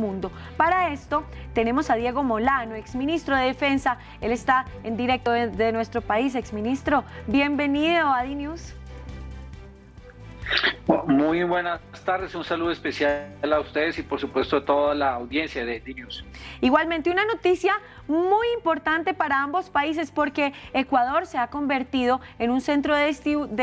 mundo. Para esto tenemos a Diego Molano, exministro de Defensa. Él está en directo de nuestro país. Exministro, bienvenido a DNews. Muy buenas tardes, un saludo especial a ustedes y por supuesto a toda la audiencia de DNews. Igualmente una noticia muy importante para ambos países porque Ecuador se ha convertido en un centro de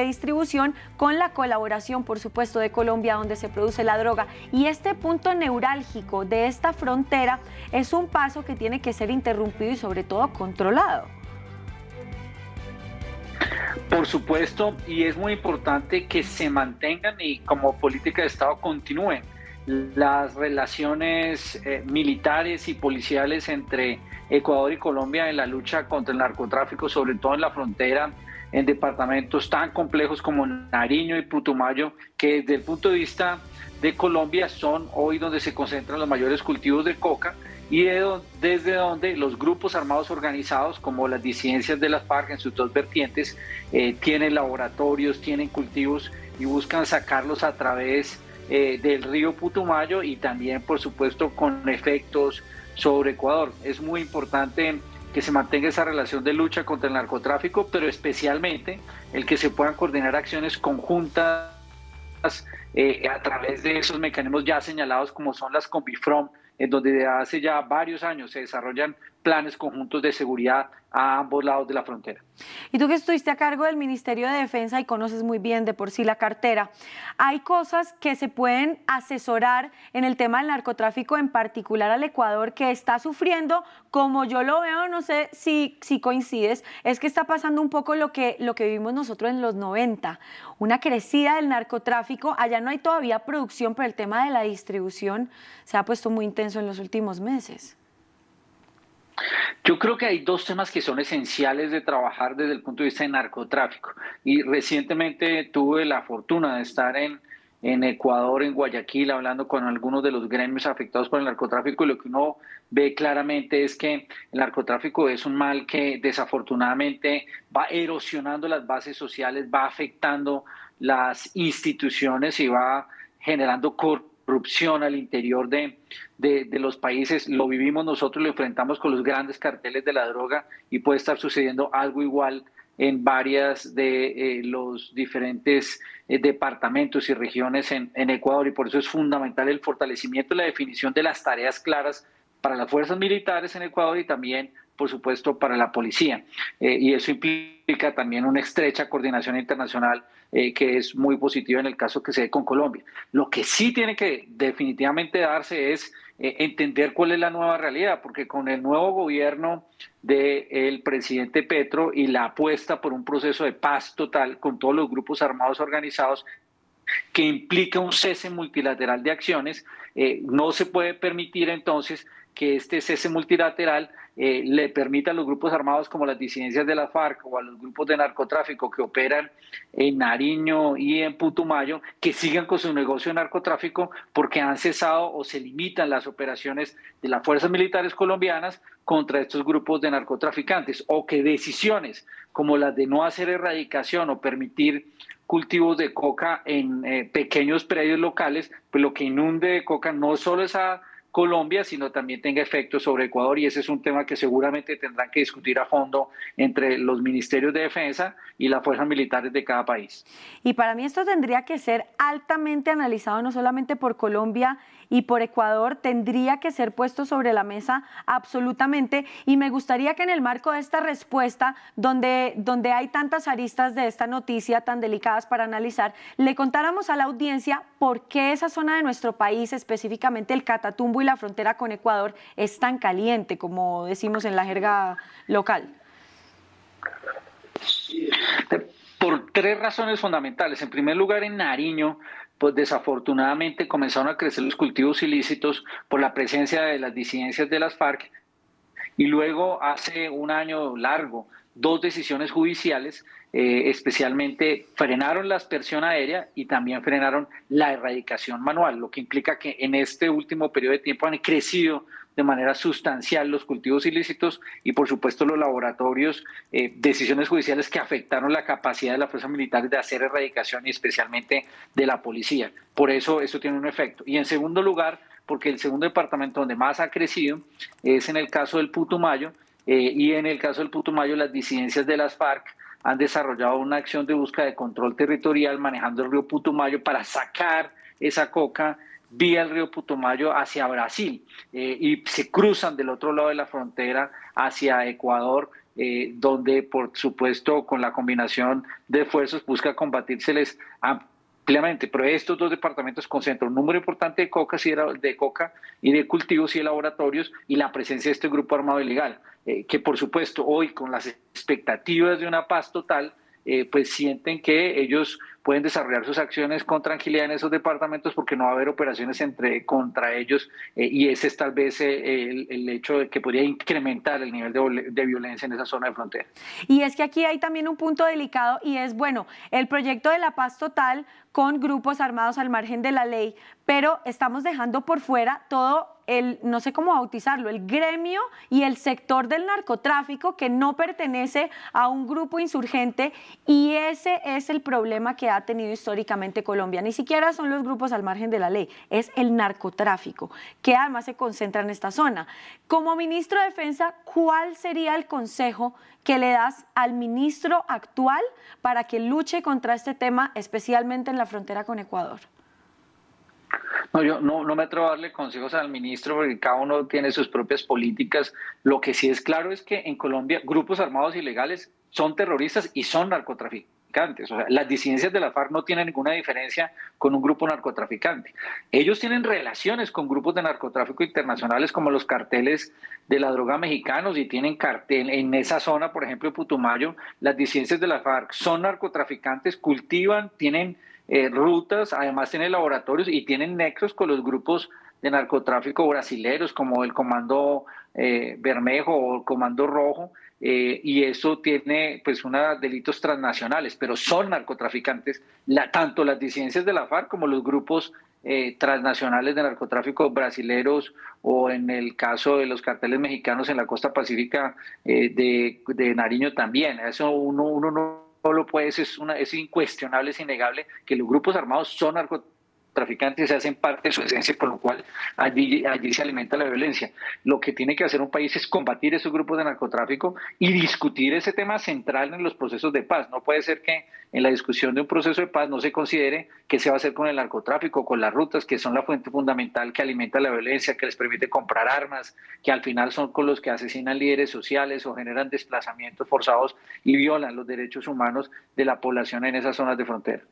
distribución con la colaboración, por supuesto, de Colombia, donde se produce la droga. Y este punto neurálgico de esta frontera es un paso que tiene que ser interrumpido y sobre todo controlado. Por supuesto, y es muy importante que se mantengan y como política de Estado continúen las relaciones militares y policiales entre Ecuador y Colombia en la lucha contra el narcotráfico, sobre todo en la frontera, en departamentos tan complejos como Nariño y Putumayo, que desde el punto de vista de Colombia son hoy donde se concentran los mayores cultivos de coca, y desde donde los grupos armados organizados como las disidencias de las FARC en sus dos vertientes tienen laboratorios, tienen cultivos y buscan sacarlos a través del río Putumayo y también por supuesto con efectos sobre Ecuador. Es muy importante que se mantenga esa relación de lucha contra el narcotráfico, pero especialmente el que se puedan coordinar acciones conjuntas a través de esos mecanismos ya señalados como son las COMBIFROM, en donde hace ya varios años se desarrollan planes conjuntos de seguridad a ambos lados de la frontera. Y tú que estuviste a cargo del Ministerio de Defensa y conoces muy bien de por sí la cartera, ¿hay cosas que se pueden asesorar en el tema del narcotráfico, en particular al Ecuador, que está sufriendo, como yo lo veo, no sé si coincides, es que está pasando un poco lo que vivimos nosotros en los 90, una crecida del narcotráfico? Allá no hay todavía producción, pero el tema de la distribución se ha puesto muy intenso en los últimos meses. Yo creo que hay dos temas que son esenciales de trabajar desde el punto de vista de narcotráfico. Y recientemente tuve la fortuna de estar en Ecuador, en Guayaquil, hablando con algunos de los gremios afectados por el narcotráfico, y lo que uno ve claramente es que el narcotráfico es un mal que desafortunadamente va erosionando las bases sociales, va afectando las instituciones y va generando corrupción al interior de los países. Lo vivimos nosotros, lo enfrentamos con los grandes carteles de la droga y puede estar sucediendo algo igual en varias de los diferentes departamentos y regiones en Ecuador, y por eso es fundamental el fortalecimiento y la definición de las tareas claras para las fuerzas militares en Ecuador y también, por supuesto, para la policía. Y eso implica también una estrecha coordinación internacional que es muy positiva en el caso que se dé con Colombia. Lo que sí tiene que definitivamente darse es entender cuál es la nueva realidad, porque con el nuevo gobierno del presidente Petro y la apuesta por un proceso de paz total con todos los grupos armados organizados, que implica un cese multilateral de acciones, no se puede permitir entonces que este cese multilateral le permita a los grupos armados como las disidencias de la FARC o a los grupos de narcotráfico que operan en Nariño y en Putumayo que sigan con su negocio de narcotráfico, porque han cesado o se limitan las operaciones de las fuerzas militares colombianas contra estos grupos de narcotraficantes, o que decisiones como las de no hacer erradicación o permitir cultivos de coca en pequeños predios locales, pues lo que inunde de coca no solo es a Colombia, sino también tenga efectos sobre Ecuador, y ese es un tema que seguramente tendrán que discutir a fondo entre los ministerios de defensa y las fuerzas militares de cada país. Y para mí esto tendría que ser altamente analizado no solamente por Colombia y por Ecuador, tendría que ser puesto sobre la mesa absolutamente, y me gustaría que en el marco de esta respuesta, donde hay tantas aristas de esta noticia tan delicadas para analizar, le contáramos a la audiencia por qué esa zona de nuestro país, específicamente el Catatumbo y la frontera con Ecuador, es tan caliente, como decimos en la jerga local. Por tres razones fundamentales. En primer lugar, en Nariño, pues desafortunadamente comenzaron a crecer los cultivos ilícitos por la presencia de las disidencias de las FARC, y luego hace un año largo, dos decisiones judiciales especialmente frenaron la aspersión aérea y también frenaron la erradicación manual, lo que implica que en este último periodo de tiempo han crecido de manera sustancial los cultivos ilícitos y por supuesto los laboratorios, decisiones judiciales que afectaron la capacidad de las fuerzas militares de hacer erradicación y especialmente de la policía. Por eso tiene un efecto. Y en segundo lugar, porque el segundo departamento donde más ha crecido es en el caso del Putumayo, y en el caso del Putumayo las disidencias de las FARC han desarrollado una acción de búsqueda de control territorial manejando el río Putumayo para sacar esa coca vía el río Putumayo hacia Brasil, y se cruzan del otro lado de la frontera hacia Ecuador, donde por supuesto con la combinación de esfuerzos busca combatírseles ampliamente. Pero estos dos departamentos concentran un número importante de coca y de cultivos y de laboratorios, y la presencia de este grupo armado ilegal, que por supuesto hoy con las expectativas de una paz total, pues sienten que ellos pueden desarrollar sus acciones con tranquilidad en esos departamentos porque no va a haber operaciones contra ellos, y ese es tal vez el hecho de que podría incrementar el nivel de violencia en esa zona de frontera. Y es que aquí hay también un punto delicado y es, bueno, el proyecto de la paz total con grupos armados al margen de la ley, pero estamos dejando por fuera todo no sé cómo bautizarlo, el gremio y el sector del narcotráfico que no pertenece a un grupo insurgente, y ese es el problema que ha tenido históricamente Colombia. Ni siquiera son los grupos al margen de la ley, es el narcotráfico, que además se concentra en esta zona. Como ministro de Defensa, ¿cuál sería el consejo que le das al ministro actual para que luche contra este tema, especialmente en la frontera con Ecuador? No, yo no me atrevo a darle consejos al ministro porque cada uno tiene sus propias políticas. Lo que sí es claro es que en Colombia grupos armados ilegales son terroristas y son narcotraficantes. O sea, las disidencias de la FARC no tienen ninguna diferencia con un grupo narcotraficante. Ellos tienen relaciones con grupos de narcotráfico internacionales como los carteles de la droga mexicanos, y tienen cartel en esa zona, por ejemplo, en Putumayo. Las disidencias de la FARC son narcotraficantes, cultivan, tienen rutas, además tienen laboratorios y tienen nexos con los grupos de narcotráfico brasileños como el Comando Bermejo o el Comando Rojo, y eso tiene pues delitos transnacionales, pero son narcotraficantes, tanto las disidencias de la FARC como los grupos transnacionales de narcotráfico brasileños, o en el caso de los carteles mexicanos en la costa pacífica de Nariño también. Eso uno no lo puede, es incuestionable, es innegable que los grupos armados son narcotraficantes, se hacen parte de su esencia, con lo cual allí se alimenta la violencia. Lo que tiene que hacer un país es combatir esos grupos de narcotráfico y discutir ese tema central en los procesos de paz. No puede ser que en la discusión de un proceso de paz no se considere qué se va a hacer con el narcotráfico, con las rutas, que son la fuente fundamental que alimenta la violencia, que les permite comprar armas, que al final son con los que asesinan líderes sociales o generan desplazamientos forzados y violan los derechos humanos de la población en esas zonas de frontera.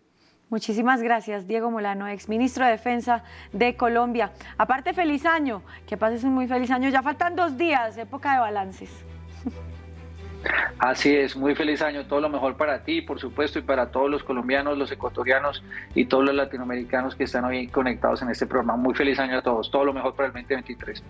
Muchísimas gracias, Diego Molano, exministro de Defensa de Colombia. Aparte, feliz año, que pases un muy feliz año. Ya faltan 2 días, época de balances. Así es, muy feliz año, todo lo mejor para ti, por supuesto, y para todos los colombianos, los ecuatorianos y todos los latinoamericanos que están hoy conectados en este programa. Muy feliz año a todos, todo lo mejor para el 2023.